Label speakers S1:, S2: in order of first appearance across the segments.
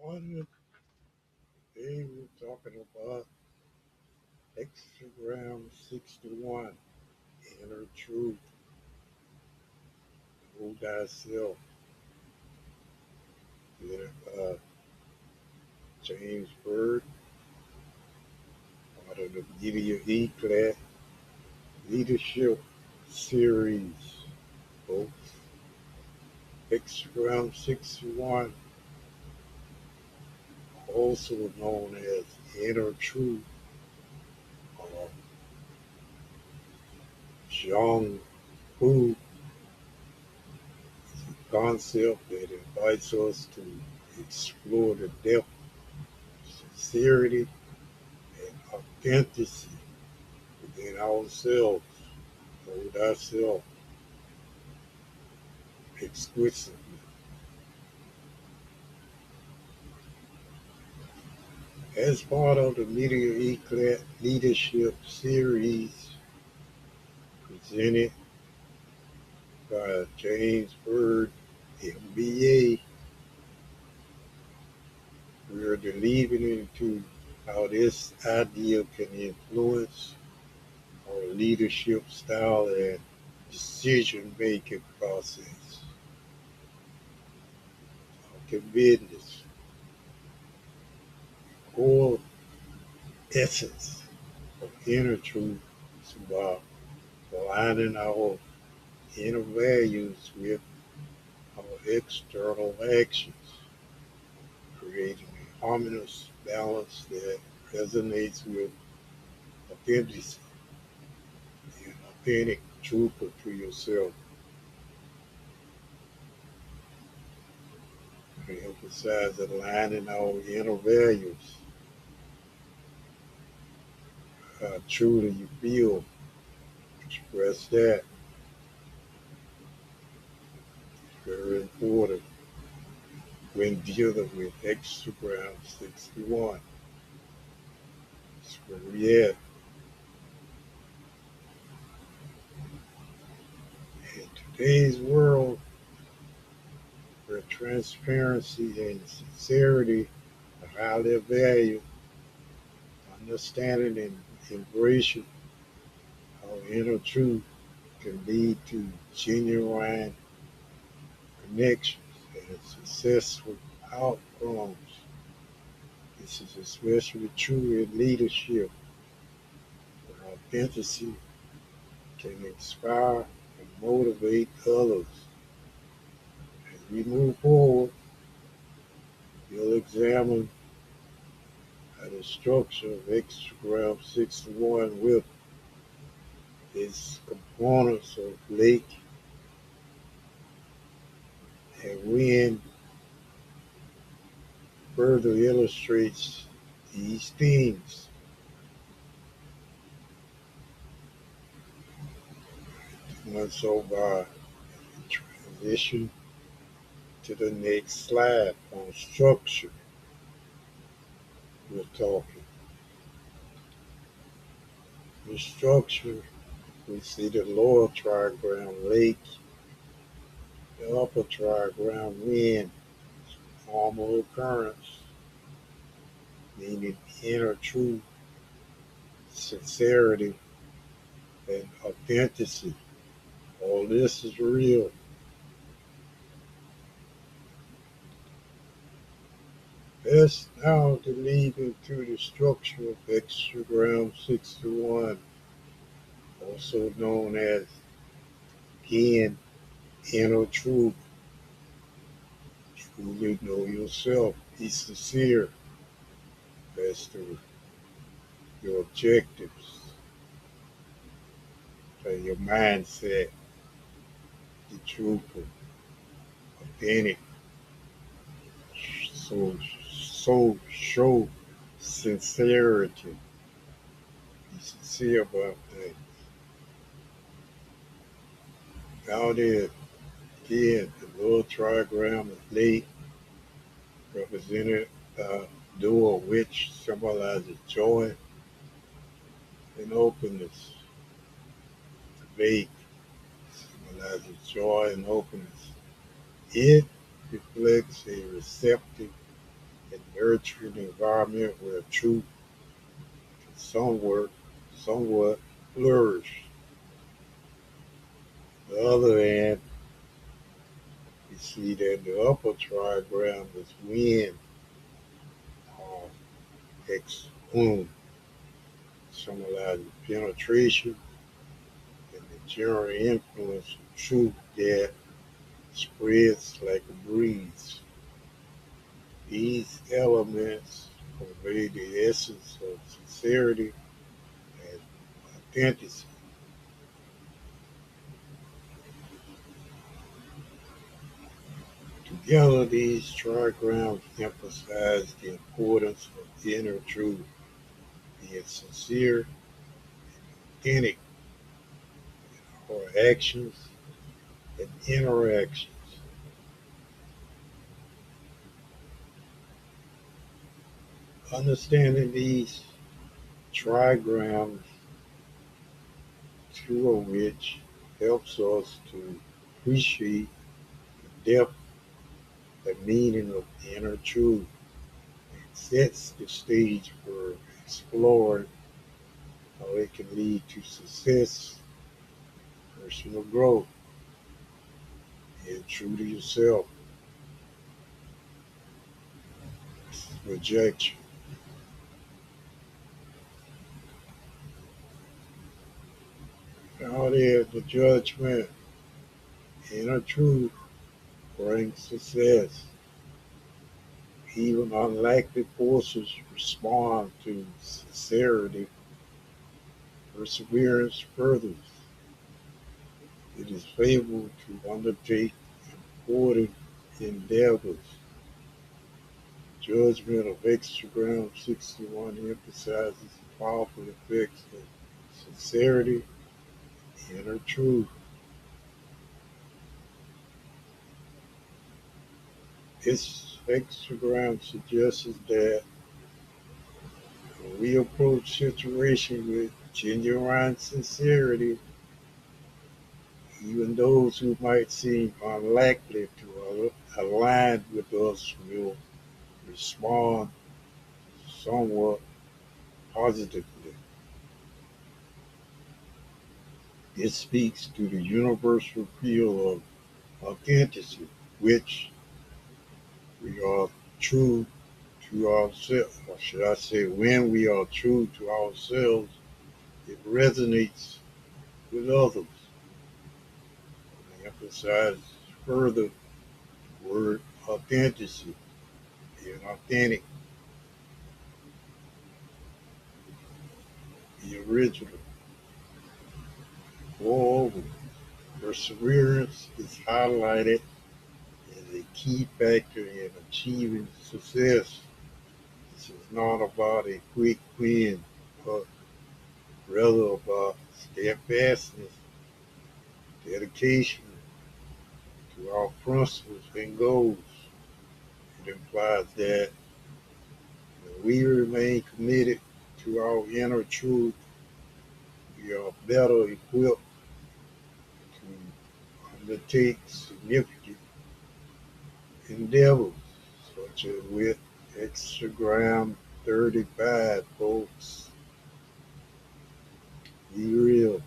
S1: One day we're talking about hexagram 61, inner truth, know thyself. Uh, James Bird, out of the Media E-Class Leadership Series, folks. Hexagram 61, also known as inner truth, or Zhong, who concept that invites us to explore the depth, sincerity, and authenticity within ourselves, hold ourselves exquisitely. As part of the Media Eclat Leadership Series presented by James Bird, MBA, we're delving into how this idea can influence our leadership style and decision making process, our business, core essence of inner truth is about aligning our inner values with our external actions, creating a harmonious balance that resonates with authenticity and authentic truth to yourself. We emphasize aligning our inner values, how truly you feel, express that, very important when dealing with hexagram 61. It's where we at. In today's world, where transparency and sincerity are highly valued, understanding and embracing our inner truth can lead to genuine connections and successful outcomes. This is especially true in leadership, where authenticity can inspire and motivate others. As we move forward, we'll examine how the structure of hexagram 61 with its components of lake and wind further illustrates these themes. Once over transition to the next slide on structure, we're talking. The structure, we see the lower trigram lake, the upper trigram wind, normal occurrence, meaning inner truth, sincerity, and authenticity. All this is real. Let's now delve into the structure of hexagram 61, also known as, again, inner truth. Truly know yourself. Be sincere as to your objectives and your mindset. Be truthful, authentic. So show sincerity. Be sincere about things. Now then, again, the lower trigram of late represented dual, which symbolizes joy and openness. Vake symbolizes joy and openness. It reflects a receptive and nurturing environment where truth can somewhat flourish. On the other hand, we see that the upper trigram is wind, or hex symbolizing penetration and the general influence of truth that spreads like a breeze. These elements convey the essence of sincerity and authenticity. Together, these trigrams emphasize the importance of inner truth, being sincere, authentic in our actions and interactions. Understanding these trigrams, two of which helps us to appreciate the depth and meaning of inner truth, and sets the stage for exploring how it can lead to success, personal growth, and true to yourself, rejection. Now there's the judgment. Inner truth brings success. Even unlikely forces respond to sincerity. Perseverance furthers. It is favorable to undertake important endeavors. Judgment of Hexagram 61 emphasizes the powerful effects of sincerity, inner truth. This hexagram suggests that when we approach situations with genuine sincerity, even those who might seem unlikely to align with us will respond somewhat positively. This speaks to the universal appeal of authenticity, which we are true to ourselves, or should I say, when we are true to ourselves, it resonates with others. I emphasize further the word authenticity, being authentic, the original. Moreover, perseverance is highlighted as a key factor in achieving success. This is not about a quick win, but rather about steadfastness, dedication to our principles and goals. It implies that when we remain committed to our inner truth, we are better equipped to undertake significant endeavors, such as with Hexagram 35, folks. Be real.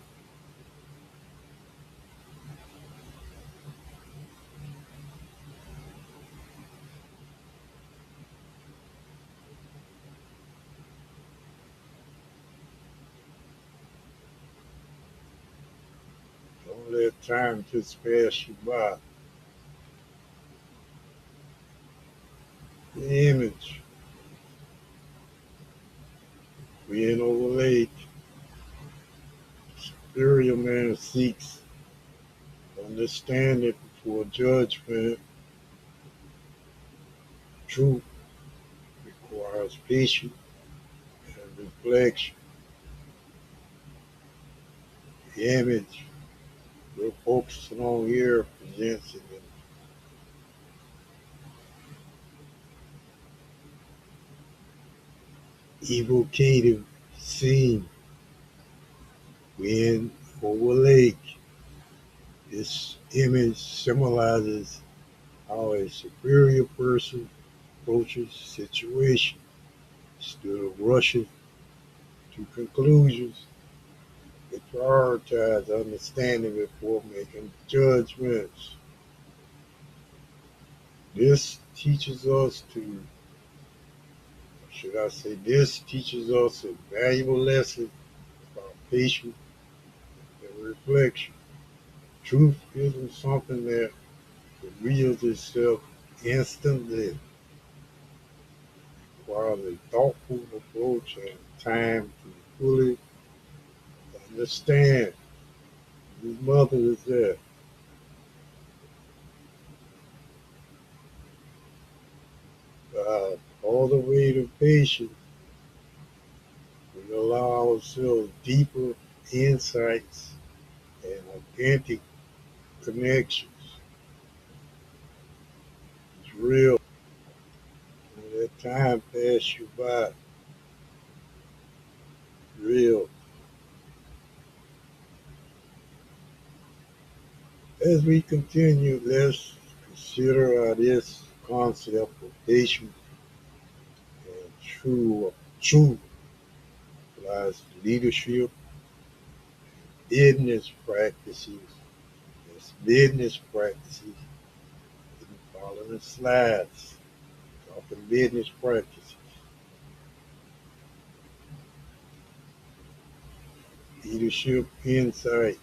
S1: Don't let time just pass you by. The image, being overlaid, superior man seeks understanding before judgment. Truth requires patience and reflection. The image we're focusing on here presents an evocative scene when over a lake. This image symbolizes how a superior person approaches situations instead of rushing to conclusions. They prioritize understanding before making judgments. This teaches us to, should I say, this teaches us a valuable lesson about patience and reflection. Truth isn't something that reveals itself instantly. It requires a thoughtful approach and time to fully understand whose mother is there. All the way to patience, we allow ourselves deeper insights and authentic connections. It's real. When that time pass you by, real. As we continue, let's consider how this concept of patience and true applies to leadership, business practices. As business practices in the following slides. Talking business practices. Leadership insight.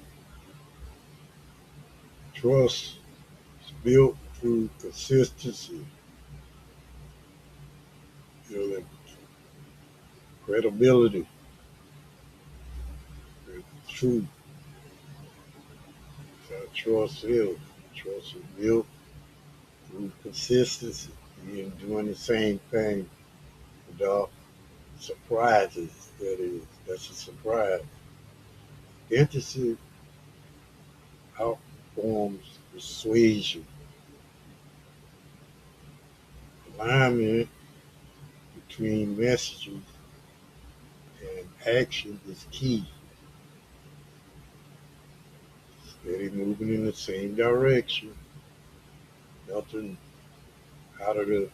S1: Trust is built through consistency, building credibility with truth. So trust is. Trust is built through consistency. Being doing the same thing without surprises. That's a surprise. Authenticity outforms persuasion. Alignment between messages and action is key. Steady moving in the same direction. Nothing out of the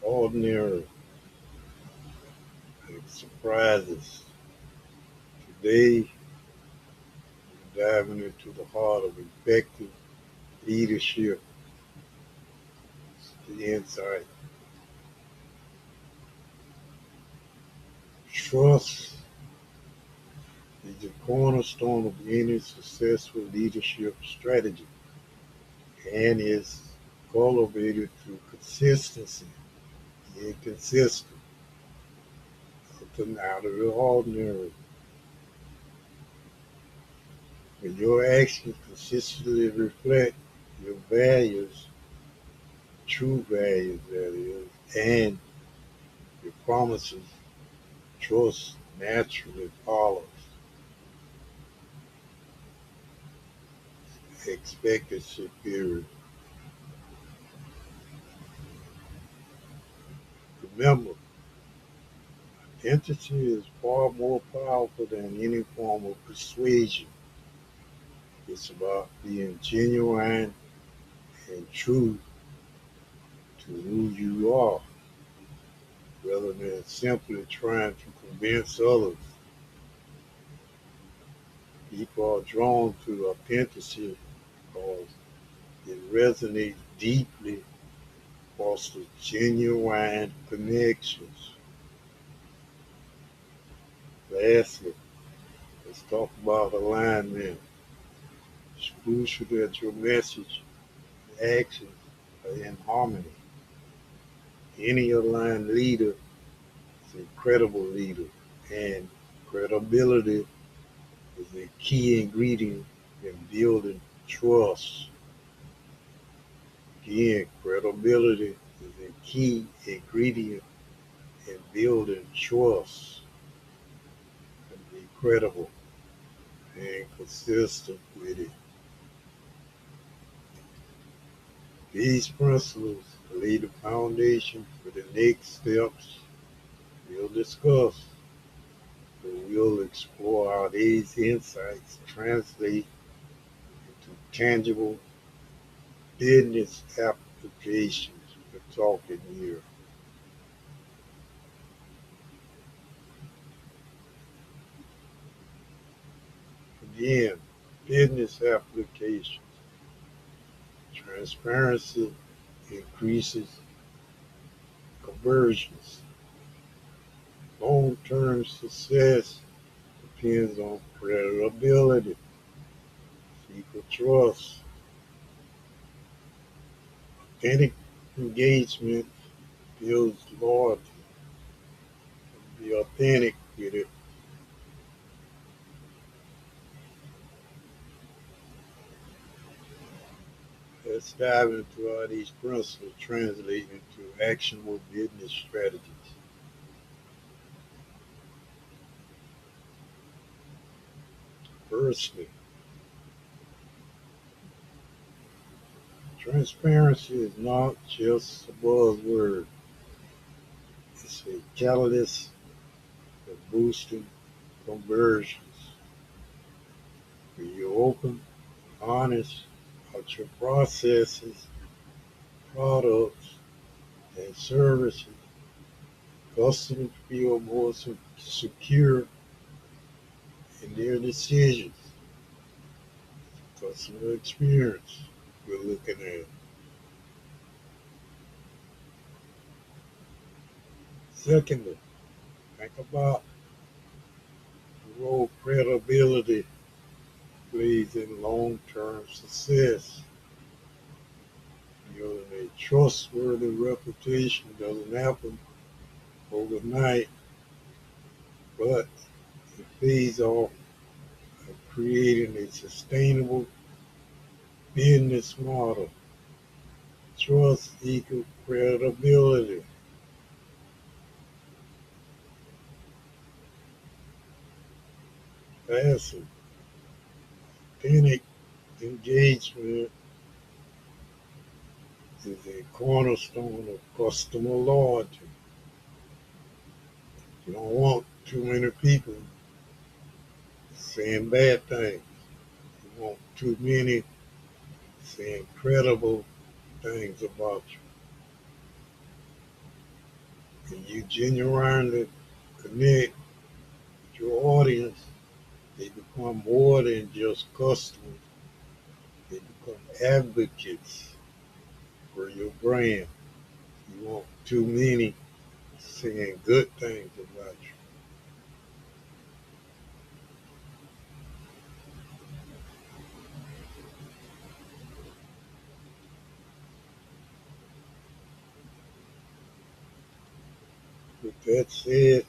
S1: ordinary. Like surprises. Today, we're diving into the heart of effective leadership. The insight. Trust is the cornerstone of any successful leadership strategy and is cultivated through consistency. Being consistent. Nothing out of the ordinary. When your actions consistently reflect your values, true values that is, and your promises, trust naturally follows. Expectancy period. Remember, identity is far more powerful than any form of persuasion. It's about being genuine and true to who you are, rather than simply trying to convince others. People are drawn to authenticity because it resonates deeply, fosters genuine connections. Lastly, let's talk about alignment. It's crucial that your message and actions are in harmony. Any aligned leader is a credible leader, and credibility is a key ingredient in building trust. Again, credibility is a key ingredient in building trust. And be credible and consistent with it. These principles lay the foundation for the next steps we'll discuss. So we'll explore how these insights translate into tangible business applications we're talking here. Again, business applications. Transparency increases conversions. Long-term success depends on credibility, equal trust, authentic engagement builds loyalty. Be authentic with it. Let's dive into how these principles translate into actionable business strategies. Firstly, transparency is not just a buzzword, it's a catalyst for boosting conversions. When you're open, honest about your processes, products, and services, customers feel more secure in their decisions. Customer experience we're looking at. Secondly, think about the role credibility plays in long-term success. A trustworthy reputation doesn't happen overnight, but it pays off by creating a sustainable business model. Trust equals credibility. Lastly, authentic engagement is a cornerstone of customer loyalty. You don't want too many people saying bad things. You want too many saying credible things about you. And you genuinely connect with your audience, they become more than just customers. They become advocates for your brand. You want too many saying good things about you. With that said,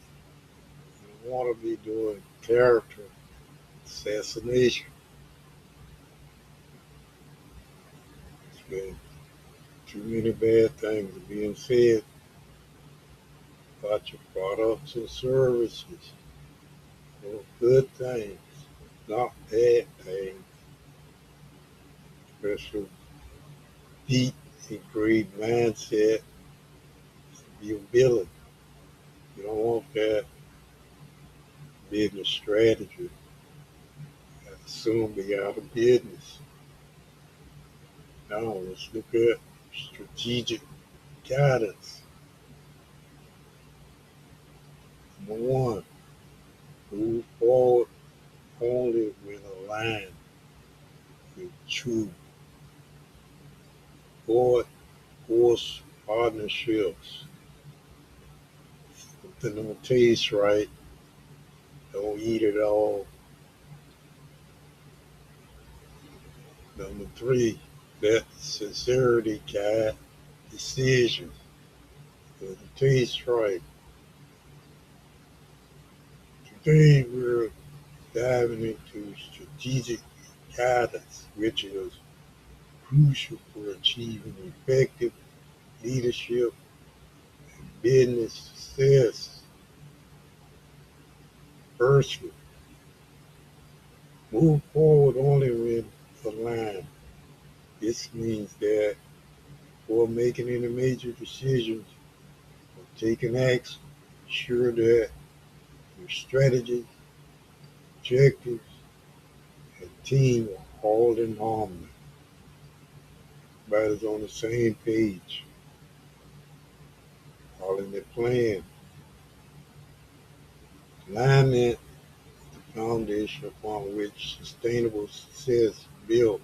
S1: you want to be doing character assassination. When too many bad things are being said about your products and services. Or good things, not bad things. Special deep and great mindset is to be a villain. You don't want that business strategy that soon be out of business. Now let's look at strategic guidance. Number one, move forward only when aligned with true. Avoid forced partnerships. Something don't taste right, don't eat it all. Number three, let sincerity guide decisions. Does it taste right? Today we're diving into strategic guidance, which is crucial for achieving effective leadership and business success. Firstly, move forward only when aligned. This means that before making any major decisions or taking action, ensure that your strategy, objectives, and team are all in harmony. Everybody's on the same page, all in their plan. Alignment, the foundation upon which sustainable success is built.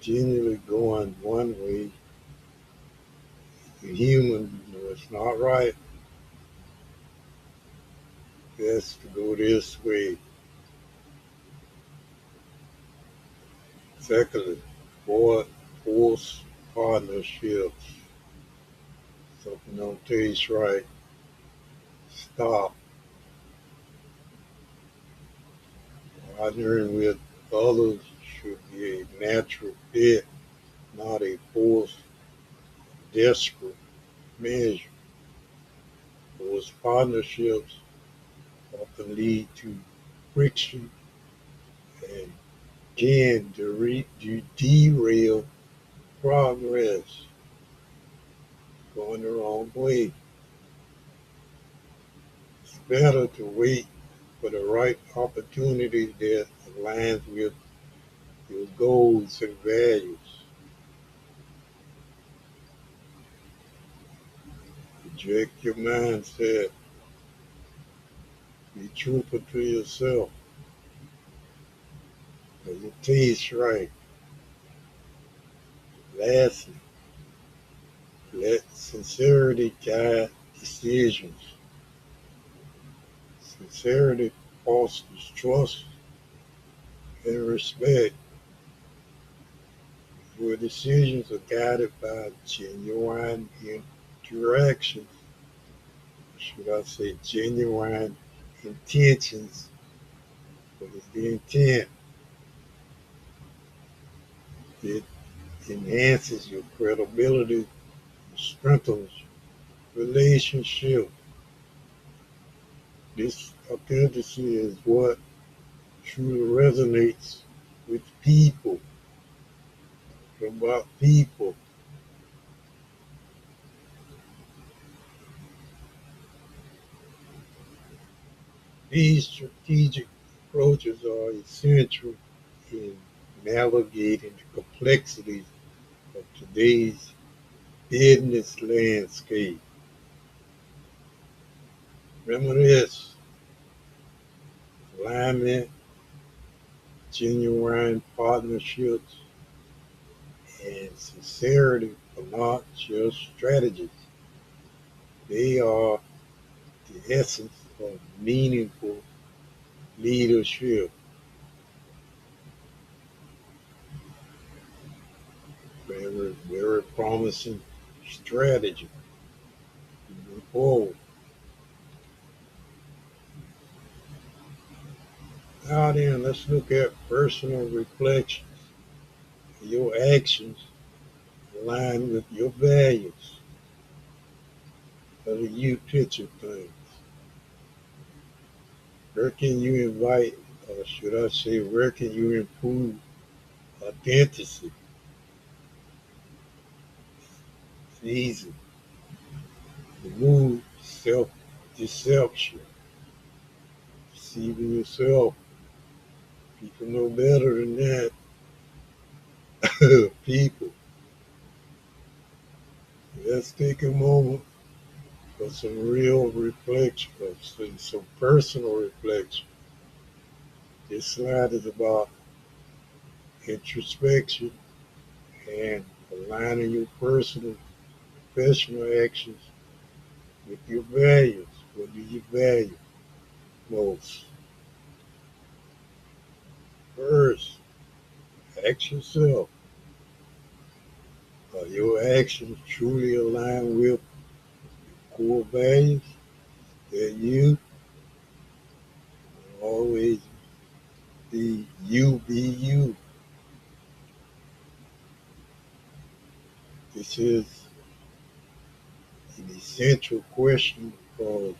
S1: Continually going one way, the human, it's not right. Best to go this way. Secondly, avoid forced partnerships. Something don't taste right. Stop. Partnering with others should be a natural fit, not a forced, desperate measure. Those partnerships often lead to friction and can derail progress going the wrong way. It's better to wait for the right opportunity that aligns with your goals and values. Project your mindset. Be truthful to yourself. Does it taste right? Lastly, let sincerity guide decisions. Sincerity fosters trust and respect. Your decisions are guided by genuine interactions. Should I say genuine intentions? What is the intent? It enhances your credibility, strengthens relationship. This authenticity is what truly resonates with people, about people. These strategic approaches are essential in navigating the complexities of today's business landscape. Remember this: alignment, genuine partnerships, and sincerity are not just strategies. They are the essence of meaningful leadership. Very, very promising strategy to move forward. Now then, let's look at personal reflections. Your actions align with your values. How do you picture things? Where can you invite, or should I say, where can you improve authenticity? It's easy. Remove self deception. Deceiving yourself. People know better than that. People, let's take a moment for some real reflection, some personal reflection. This slide is about introspection and aligning your personal, professional actions with your values. What do you value most? First, ask yourself, are your actions truly aligned with core values that you will always be you? This is an essential question because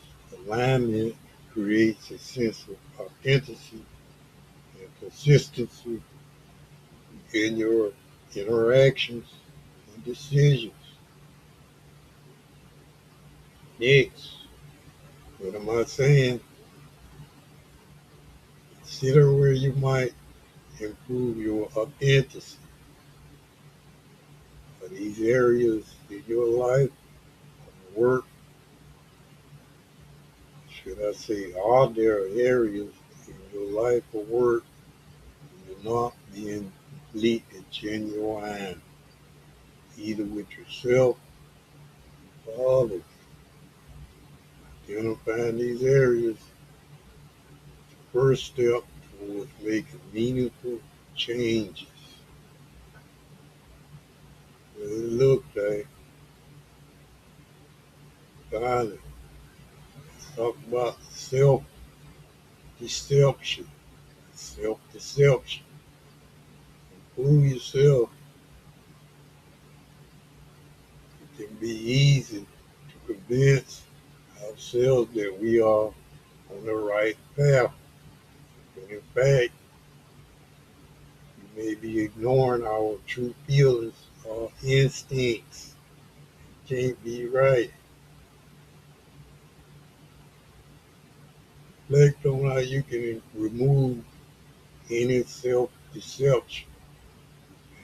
S1: alignment creates a sense of authenticity and consistency in your interactions and decisions. Next, what am I saying? Consider where you might improve your authenticity. Are these areas in your life, work, should I say, are there areas in your life or work you're not being completely genuine, either with yourself or others? Identifying these areas, first step towards making meaningful changes. What it look like, finally, let's talk about self-deception. Self-deception. Fool yourself. It can be easy to convince ourselves that we are on the right path. But in fact, we may be ignoring our true feelings or instincts. Can't be right. Reflect on how you can remove any self-deception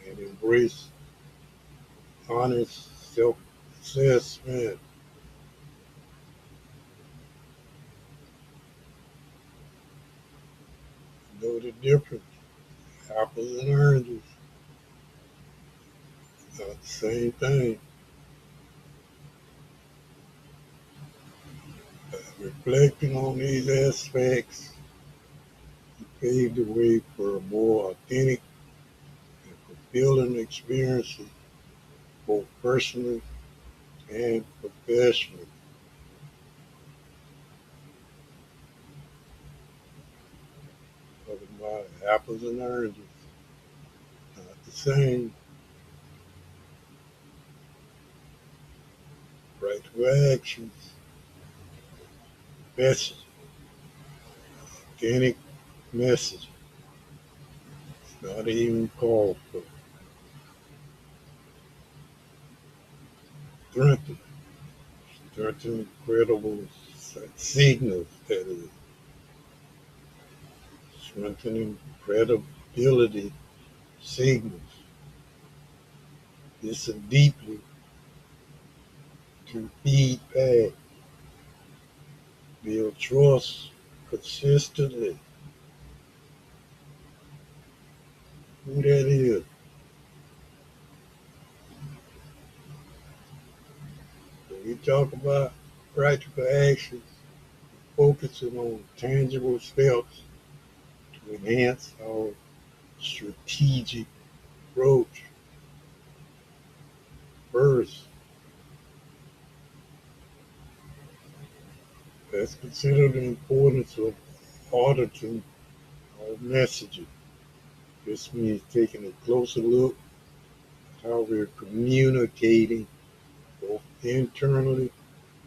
S1: and embrace honest self-assessment. Know the difference. Apples and oranges are the same thing. Reflecting on these aspects paved the way for more authentic and fulfilling experiences, both personally and professionally. Talking about apples and oranges, not the same. Practical actions, message, authentic message. It's not even called for strengthening, strengthening credible signals, that is, strengthening credibility signals. Listen deeply to feedback, build trust consistently. Who that is. When we talk about practical actions, focusing on tangible steps to enhance our strategic approach. First, let's consider the importance of auditing our messaging. This means taking a closer look at how we're communicating both internally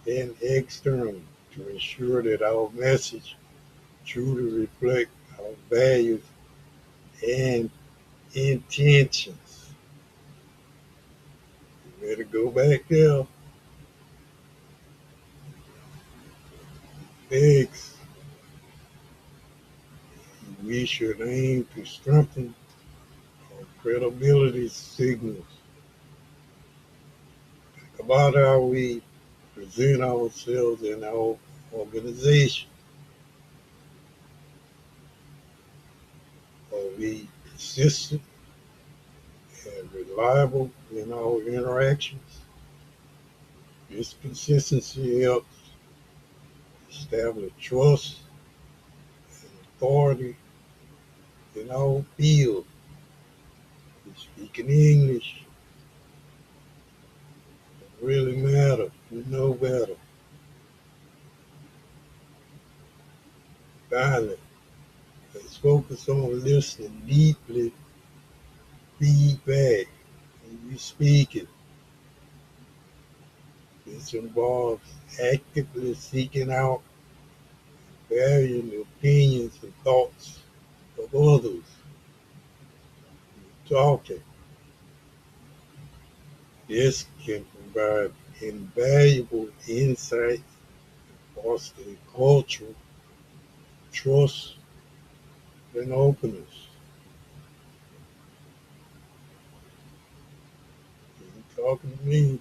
S1: and externally to ensure that our message truly reflects our values and intentions. You better go back there. Next, we should aim to strengthen our credibility signals. Think about how we present ourselves in our organization. Are we consistent and reliable in our interactions? This consistency helps establish trust and authority in our field. We speak in English. It really matters. We know better. Finally, let's focus on listening deeply, feedback when we speak it. This involves actively seeking out, varying the opinions and thoughts of others. Talking. This can provide invaluable insight, foster a culture of trust and openness. You talking to me?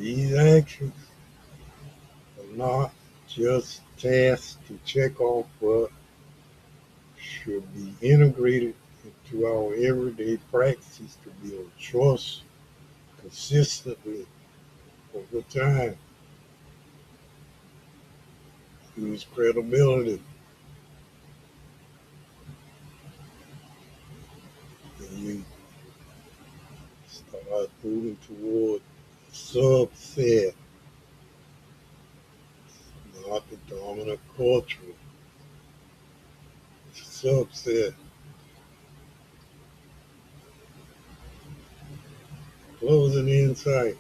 S1: These actions are not just tasks to check off, but should be integrated into our everyday practices to build trust consistently over time. Use credibility. And you start moving toward a subset, not the dominant culture. It's a subset. Closing insight.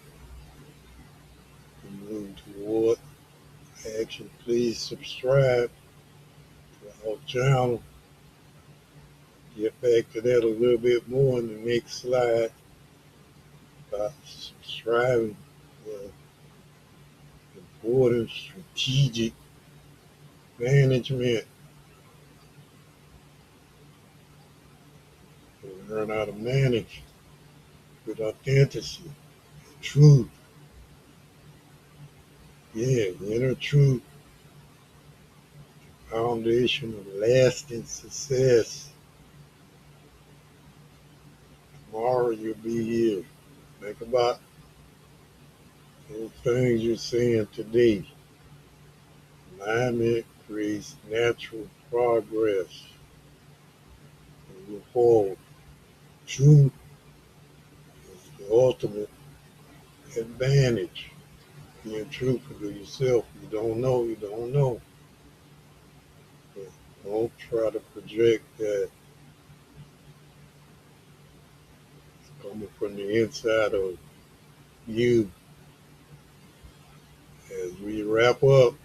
S1: You move toward action. Please subscribe to our channel. Get back to that a little bit more in the next slide about subscribing. Important strategic management. We learn how to manage with authenticity, truth. Yeah, inner truth, foundation of lasting success. Tomorrow you'll be here. Think about those things you're saying today. Alignment creates natural progress. Move forward. Truth is the ultimate advantage. Being truthful to yourself. You don't know, you don't know. But don't try to project that it's coming from the inside of you. As we wrap up,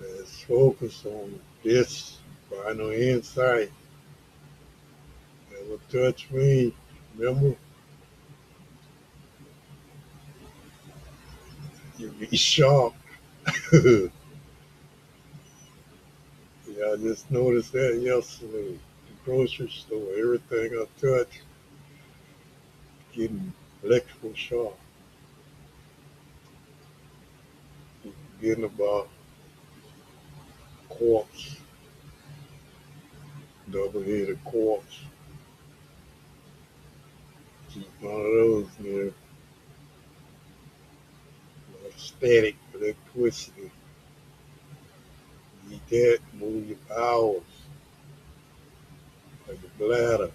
S1: let's focus on this final insight that will touch me. Remember, you be sharp. Yeah, I just noticed that yesterday. The grocery store, everything I touch getting electrical shock. You're forgetting about quartz, double-headed quartz. Keep one of those near static electricity. Eat that, move your bowels, like your bladder,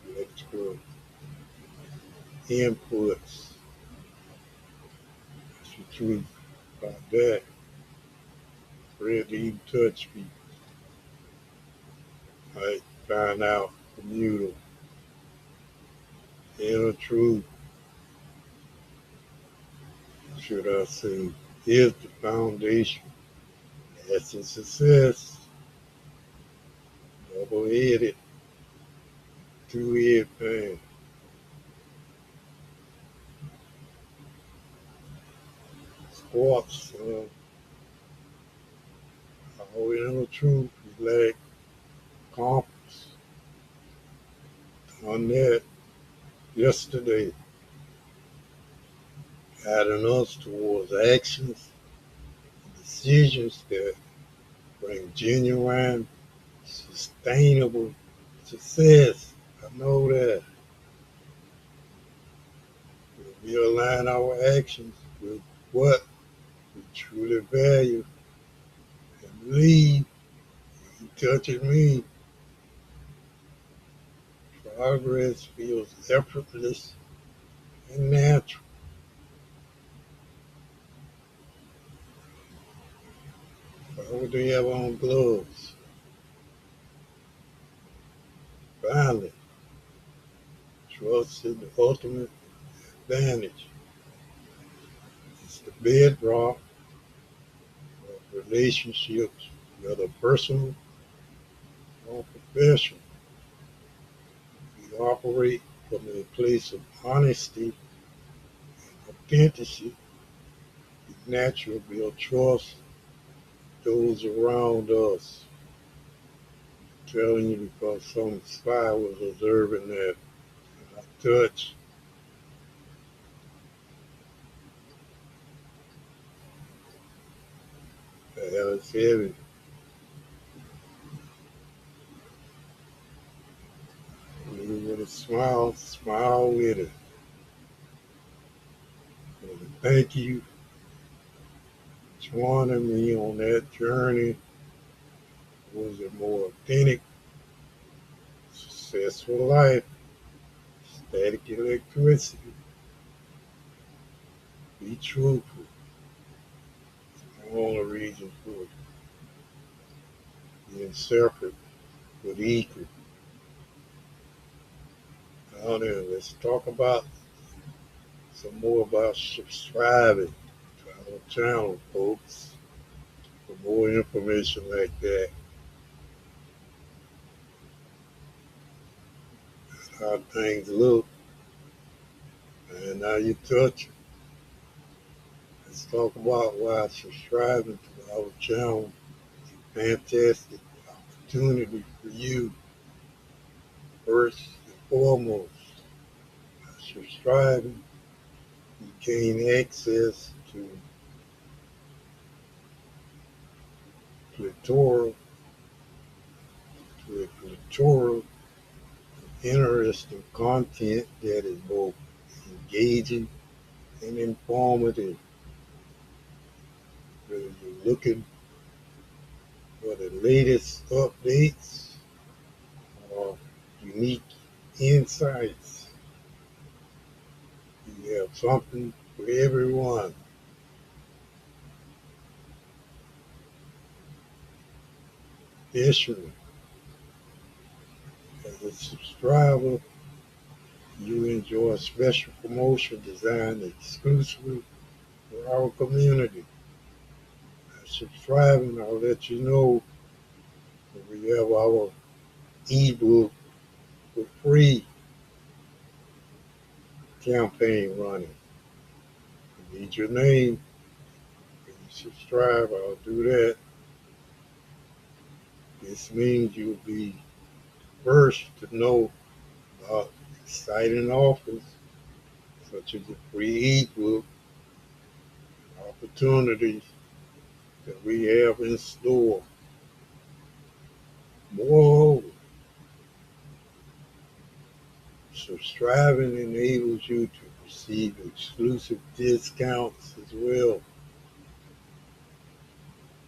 S1: electrical inputs. That's the truth about that. Afraid to even touch me. I find out communal inner truth, should I say, is the foundation. That's a success. Double-headed, two-head fan. Sports, our inner truth is like compass. On that yesterday, guiding us towards actions, decisions that bring genuine, sustainable success. I know that. We align our actions with what we truly value and believe. It touches me. Progress feels effortless and natural. Why would they have on gloves? Finally, trust is the ultimate advantage. It's the bedrock of relationships, whether personal or professional. We operate from a place of honesty and authenticity. We naturally build trust with those around us. telling you because some spy was observing that I touch. The hell is heavy. And with a smile, smile with it. And thank you for joining me on that journey. Was a more authentic, successful life. Static electricity. Be truthful. All the reasons for being separate but equal. Now then, let's talk about some more about subscribing to our channel, folks. For more information like that, how things look, and how you touch it. Let's talk about why subscribing to our channel is a fantastic opportunity for you. First and foremost, by subscribing, you gain access to clitoral, clitoral interesting content that is both engaging and informative. Whether you're looking for the latest updates or unique insights, you have something for everyone. Additionally, as a subscriber, you enjoy a special promotion designed exclusively for our community. By subscribing, I'll let you know that we have our ebook for free campaign running. I need your name. If you subscribe, I'll do that. This means you'll be first to know about exciting offers such as the free ebook opportunities that we have in store. Moreover, subscribing enables you to receive exclusive discounts as well.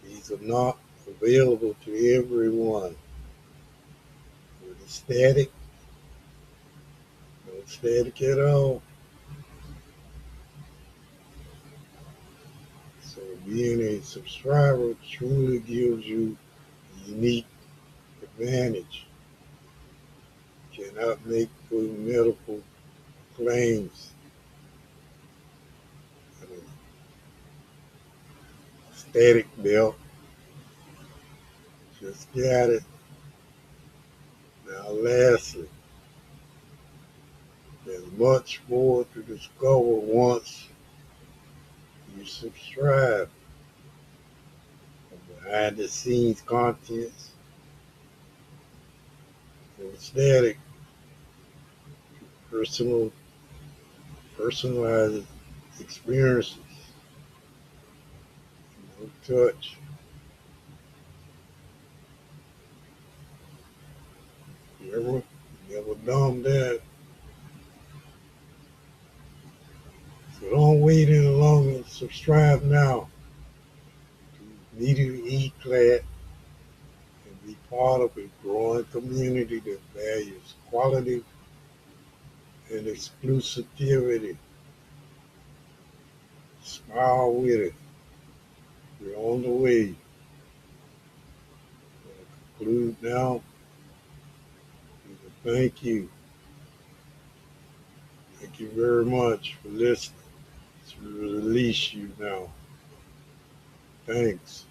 S1: These are not available to everyone. With the static, no static at all. So being a subscriber truly gives you a unique advantage. You cannot make full medical claims. I mean, static belt, just got it. Now lastly, there's much more to discover once you subscribe. From behind the scenes contents, from static, personal, personalized experiences, no touch. You ever done that? So don't wait any longer. Subscribe now to immediately E-Clad and be part of a growing community that values quality and exclusivity. Smile with it. We're on the way. I'm going to conclude now. Thank you. Thank you very much for listening. To release you now. Thanks.